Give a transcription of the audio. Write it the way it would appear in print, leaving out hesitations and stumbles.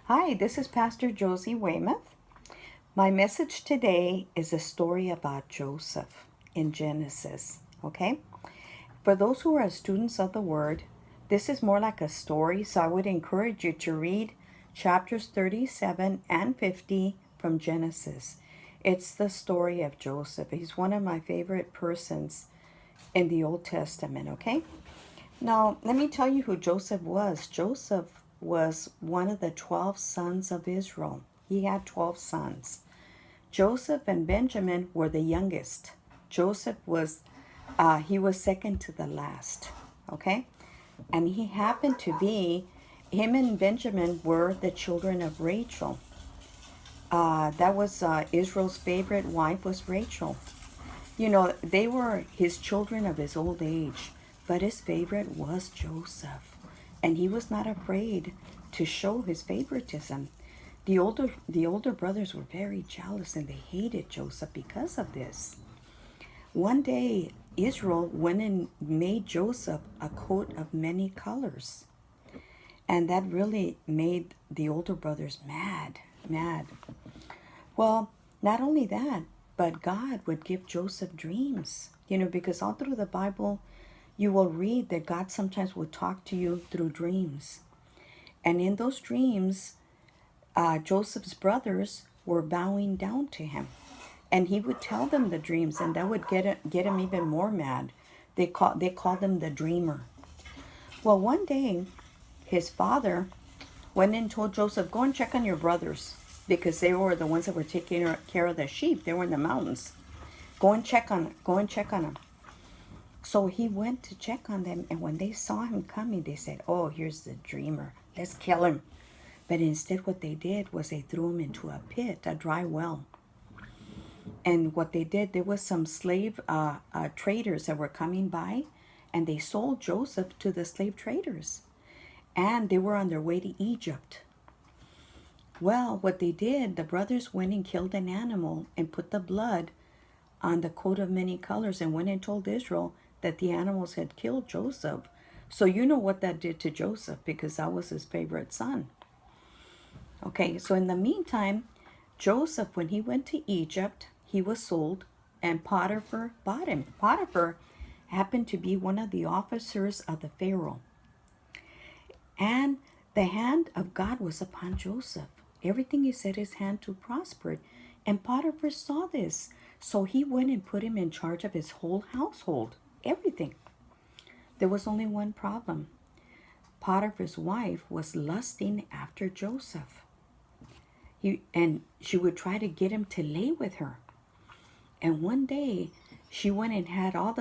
Hi, this is Pastor Josie Weymouth. My message today is a story about Joseph in Genesis, okay? For those who are students of the Word, this is more like a story, so I would encourage you to read chapters 37 and 50 from Genesis. It's the story of Joseph. He's one of my favorite persons in the Old Testament, okay? Now, let me tell you who Joseph was. Joseph was one of the 12 sons of Israel. He had 12 sons. Joseph and Benjamin were the youngest. Joseph he was second to the last. Okay? And he happened to be, him and Benjamin were the children of Rachel. That was Israel's favorite wife was Rachel. You know, they were his children of his old age, but his favorite was Joseph. And he was not afraid to show his favoritism. The older brothers were very jealous and they hated Joseph because of this. One day, Israel went and made Joseph a coat of many colors. And that really made the older brothers mad, mad. Well, not only that, but God would give Joseph dreams. You know, because all through the Bible, you will read that God sometimes will talk to you through dreams. And in those dreams, Joseph's brothers were bowing down to him. And he would tell them the dreams, and that would get him even more mad. They called him the dreamer. Well, one day, his father went and told Joseph, go and check on your brothers because they were the ones that were taking care of the sheep. They were in the mountains. Go and check on them. So he went to check on them, and when they saw him coming, they said, oh, here's the dreamer. Let's kill him. But instead what they did was they threw him into a pit, a dry well. And what they did, there was some slave traders that were coming by, and they sold Joseph to the slave traders. And they were on their way to Egypt. Well, what they did, the brothers went and killed an animal and put the blood on the coat of many colors and went and told Israel that the animals had killed Joseph. So you know what that did to Joseph because that was his favorite son. Okay, so in the meantime, Joseph, when he went to Egypt, he was sold and Potiphar bought him. Potiphar happened to be one of the officers of the Pharaoh. And the hand of God was upon Joseph. Everything he set his hand to prospered. And Potiphar saw this. So he went and put him in charge of his whole household. Everything. There was only one problem. Potiphar's wife was lusting after Joseph. And she would try to get him to lay with her. And one day, she went and had all the